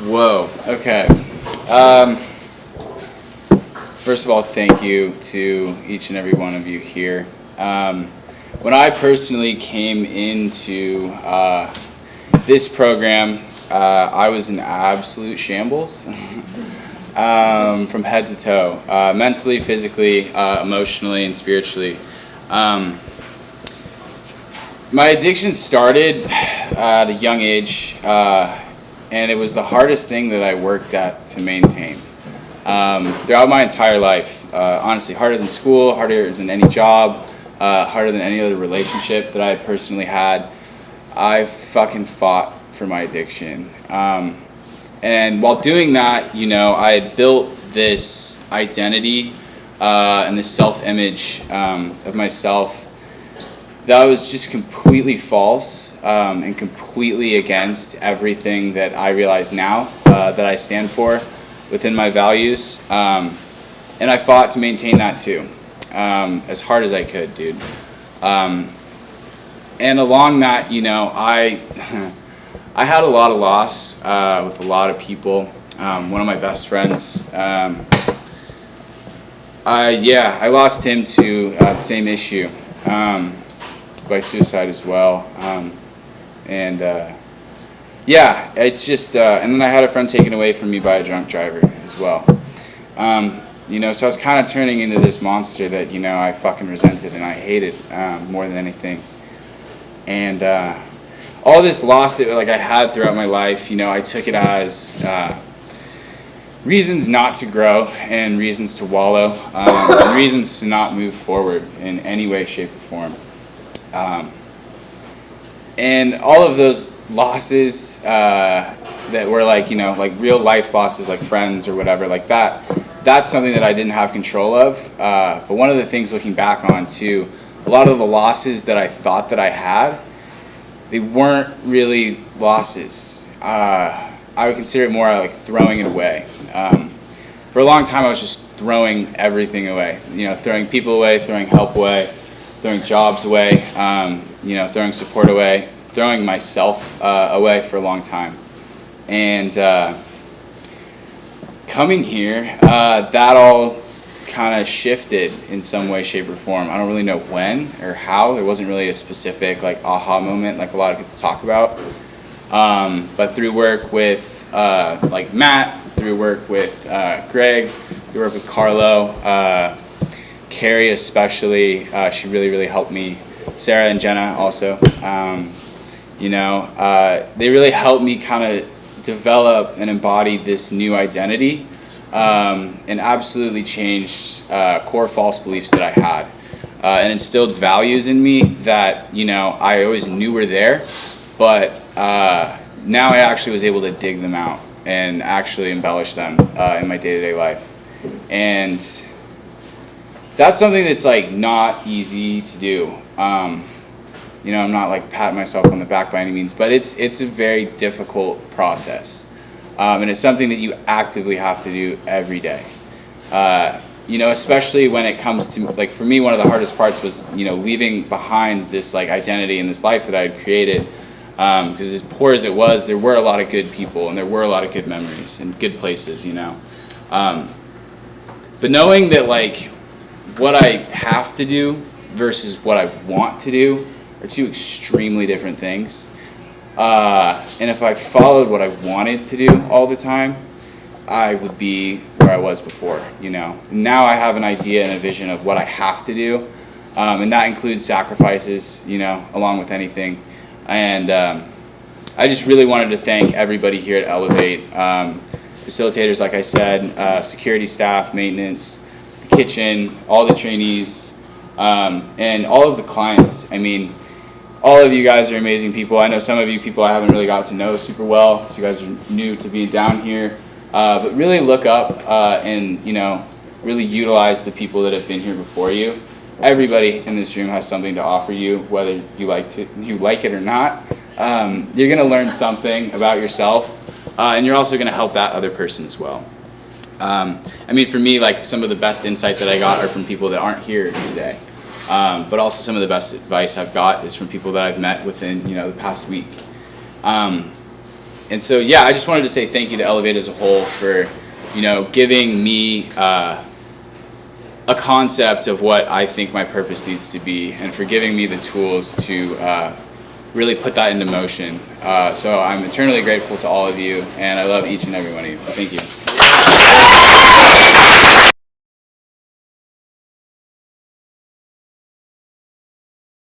Whoa, okay. First of all, thank you to each and every one of you here. When I personally came into this program, I was in absolute shambles from head to toe, mentally, physically, emotionally, and spiritually. My addiction started at a young age, and it was the hardest thing that I worked at to maintain. Throughout my entire life, honestly, harder than school, harder than any job, harder than any other relationship that I personally had. I fucking fought for my addiction. And while doing that, I had built this identity and this self-image of myself that was just completely false and completely against everything that I realize now that I stand for within my values. And I fought to maintain that too, as hard as I could, dude. And along that, I had a lot of loss with a lot of people. One of my best friends, I lost him to the same issue. By suicide as well, it's just, and then I had a friend taken away from me by a drunk driver as well. So I was kind of turning into this monster that, I fucking resented and I hated more than anything. And all this loss that I had throughout my life, I took it as reasons not to grow and reasons to wallow, and reasons to not move forward in any way, shape, or form. And all of those losses that were real life losses, like friends or whatever, like that's something that I didn't have control of. But one of the things looking back on too, a lot of the losses that I thought that I had, they weren't really losses. I would consider it more like throwing it away. For a long time I was just throwing everything away, throwing people away, throwing help away, throwing jobs away, throwing support away, throwing myself away for a long time. And coming here, that all kind of shifted in some way, shape, or form. I don't really know when or how. There wasn't really a specific aha moment like a lot of people talk about. But through work with Matt, through work with Greg, through work with Carlo, Carrie especially, she really helped me. Sarah and Jenna also, they really helped me kind of develop and embody this new identity, and absolutely changed core false beliefs that I had, and instilled values in me that I always knew were there, but now I actually was able to dig them out and actually embellish them in my day-to-day life. And that's something that's not easy to do. I'm not patting myself on the back by any means, but it's a very difficult process, and it's something that you actively have to do every day. Especially when it comes to for me, one of the hardest parts was leaving behind this identity and this life that I had created, because as poor as it was, there were a lot of good people and there were a lot of good memories and good places, but knowing that what I have to do versus what I want to do are two extremely different things. And if I followed what I wanted to do all the time, I would be where I was before, Now I have an idea and a vision of what I have to do, and that includes sacrifices, along with anything. And I just really wanted to thank everybody here at Elevate, facilitators, like I said, security staff, maintenance, kitchen, all the trainees, and all of the clients. I mean, all of you guys are amazing people. I know some of you people I haven't really got to know super well, so you guys are new to being down here. But really look up and really utilize the people that have been here before you. Everybody in this room has something to offer you, whether you like it or not. You're going to learn something about yourself, and you're also going to help that other person as well. For me, some of the best insight that I got are from people that aren't here today. But also some of the best advice I've got is from people that I've met within, the past week. And so, yeah, I just wanted to say thank you to Elevate as a whole for, giving me a concept of what I think my purpose needs to be, and for giving me the tools to really put that into motion. So I'm eternally grateful to all of you, and I love each and every one of you. Thank you.